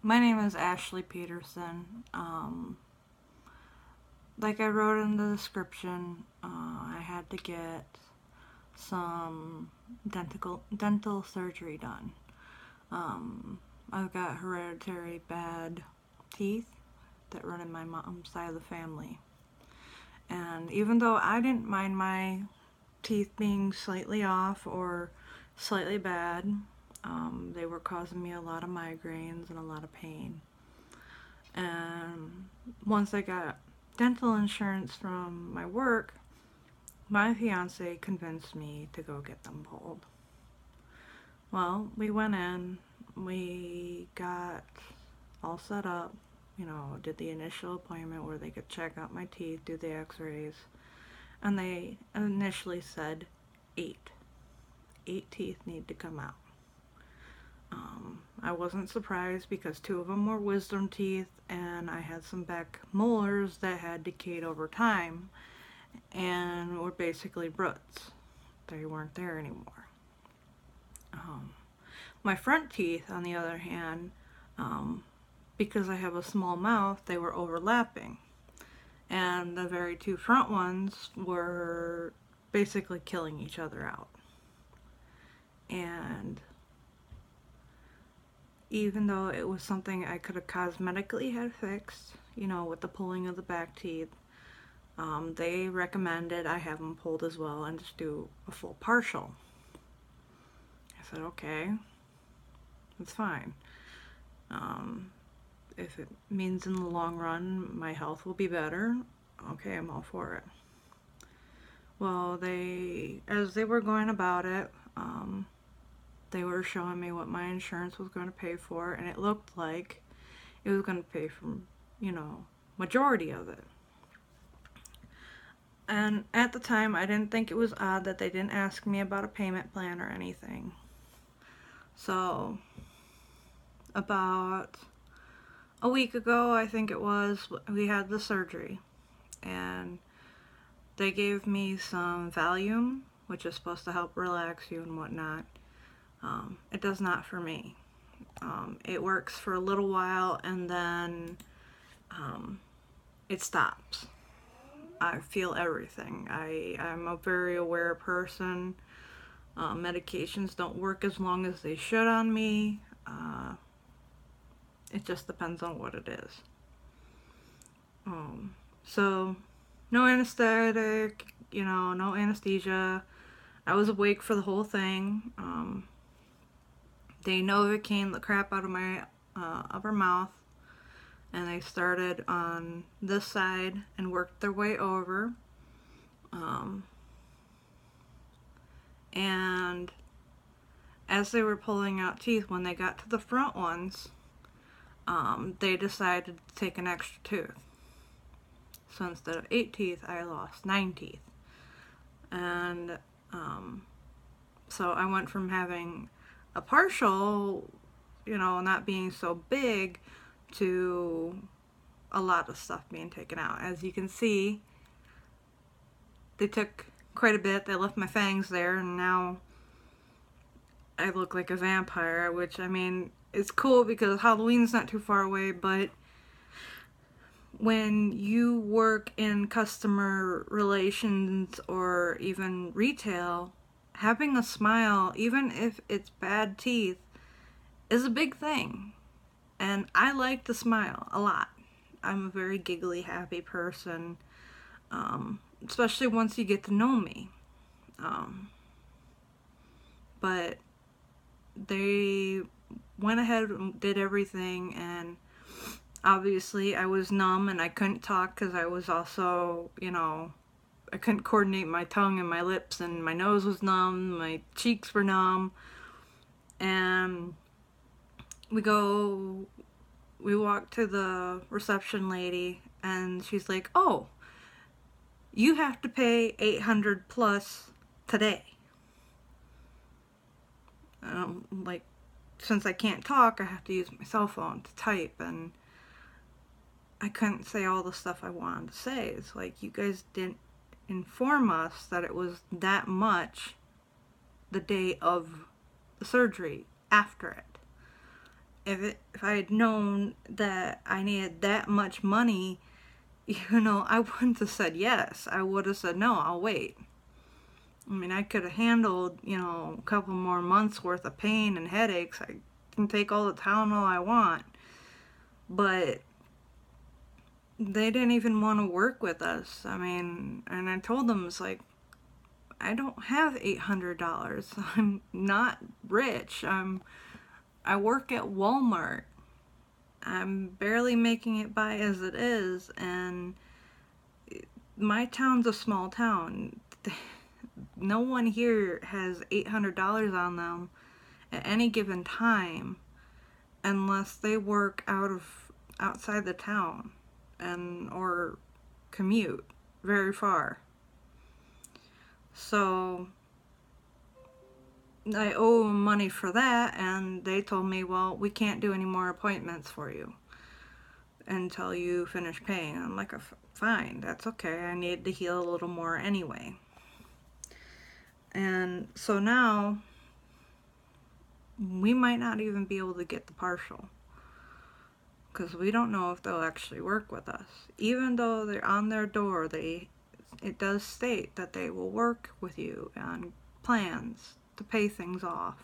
My name is Ashley Peterson. Like I wrote in the description, I had to get some dental surgery done. Um, I've got hereditary bad teeth that run in my mom's side of the family. And even though I didn't mind my teeth being slightly off or slightly bad, they were causing me a lot of migraines and a lot of pain. And once I got dental insurance from my work, my fiance convinced me to go get them pulled. Well, we went in, we got all set up, did the initial appointment where they could check out my teeth, do the x-rays, and they initially said 8. 8 teeth need to come out. I wasn't surprised because 2 of them were wisdom teeth, and I had some back molars that had decayed over time and were basically roots. They weren't there anymore. My front teeth, on the other hand, because I have a small mouth, they were overlapping. And the very 2 front ones were basically killing each other out. And even though it was something I could have cosmetically had fixed, with the pulling of the back teeth, they recommended I have them pulled as well and just do a full partial. I said, okay, that's fine. If it means in the long run my health will be better, okay, I'm all for it. Well, as they were going about it, they were showing me what my insurance was going to pay for, and it looked like it was going to pay for, majority of it. And at the time, I didn't think it was odd that they didn't ask me about a payment plan or anything. So, about a week ago, I think it was, we had the surgery. And they gave me some Valium, which is supposed to help relax you and whatnot. It does not for me. It works for a little while and then it stops. I feel everything. I'm a very aware person. Medications don't work as long as they should on me. It just depends on what it is. So, no anesthetic, no anesthesia. I was awake for the whole thing. They Novocaine the crap out of my upper mouth, and they started on this side and worked their way over. And as they were pulling out teeth, when they got to the front ones, they decided to take an extra tooth. So instead of 8 teeth, I lost 9 teeth. And so I went from having a partial, not being so big, to a lot of stuff being taken out. As you can see, they took quite a bit. They left my fangs there, and now I look like a vampire, which, it's cool because Halloween's not too far away, but when you work in customer relations or even retail, having a smile, even if it's bad teeth, is a big thing. And I like to smile a lot. I'm a very giggly, happy person, especially once you get to know me. But they went ahead and did everything, and obviously I was numb and I couldn't talk because I was also, I couldn't coordinate my tongue and my lips, and my nose was numb, my cheeks were numb. And we walk to the reception lady, and she's like, oh, you have to pay $800 plus today. Like, since I can't talk, I have to use my cell phone to type, and I couldn't say all the stuff I wanted to say. It's like, you guys didn't inform us that it was that much the day of the surgery after it. if I had known that I needed that much money, I wouldn't have said yes. I would have said, no, I'll wait. I mean, I could have handled, a couple more months worth of pain and headaches. I can take all the Tylenol I want. But they didn't even want to work with us. I mean, and I told them, it's like, I don't have $800. I'm not rich. I work at Walmart. I'm barely making it by as it is, and my town's a small town. No one here has $800 on them at any given time unless they work outside the town or commute very far. So I owe them money for that, and they told me, well, we can't do any more appointments for you until you finish paying. I'm like, fine, that's okay. I need to heal a little more anyway. And so now we might not even be able to get the partial, because we don't know if they'll actually work with us. Even though they're on their door, it does state that they will work with you on plans to pay things off.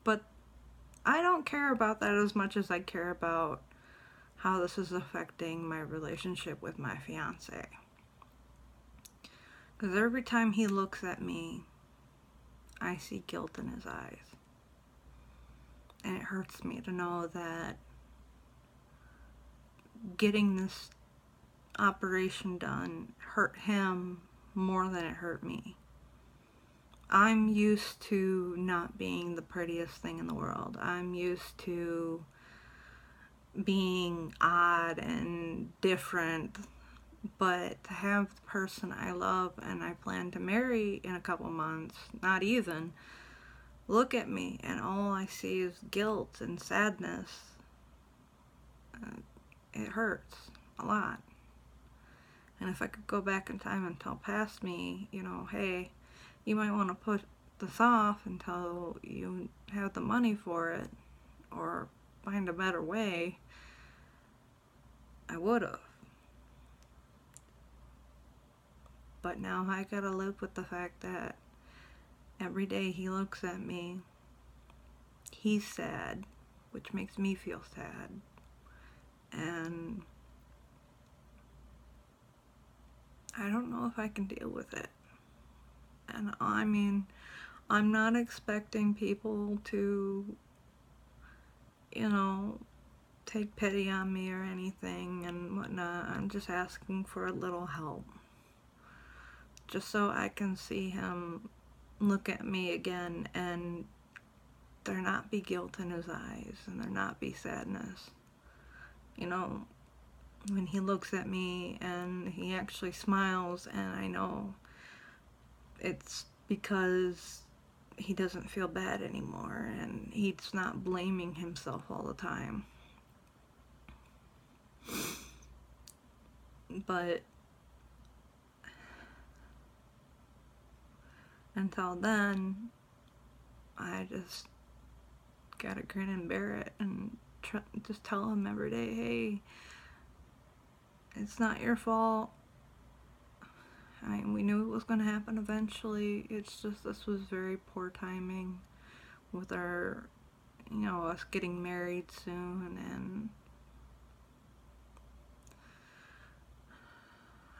But I don't care about that as much as I care about how this is affecting my relationship with my fiance. Because every time he looks at me, I see guilt in his eyes. And it hurts me to know that getting this operation done hurt him more than it hurt me. I'm used to not being the prettiest thing in the world. I'm used to being odd and different, but to have the person I love and I plan to marry in a couple months, not even, look at me and all I see is guilt and sadness, it hurts a lot. And if I could go back in time and tell past me, hey, you might want to put this off until you have the money for it, or find a better way, I would have. But now I gotta live with the fact that every day he looks at me, he's sad, which makes me feel sad. And I don't know if I can deal with it. And I mean, I'm not expecting people to, take pity on me or anything and whatnot. I'm just asking for a little help. Just so I can see him look at me again and there not be guilt in his eyes and there not be sadness. When he looks at me and he actually smiles, and I know it's because he doesn't feel bad anymore and he's not blaming himself all the time. But until then, I just gotta grin and bear it and just tell him every day, hey, it's not your fault. I mean, we knew it was going to happen eventually. It's just this was very poor timing with our, us getting married soon, and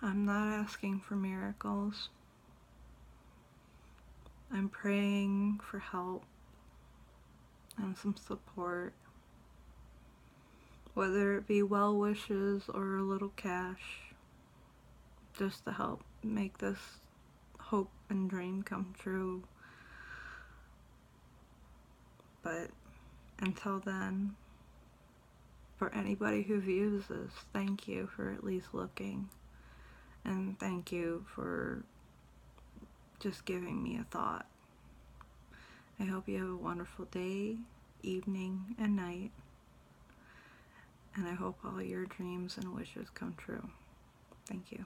I'm not asking for miracles. I'm praying for help and some support, whether it be well wishes or a little cash, just to help make this hope and dream come true. But until then, for anybody who views this, thank you for at least looking, and thank you for just giving me a thought. I hope you have a wonderful day, evening, and night, and I hope all your dreams and wishes come true. Thank you.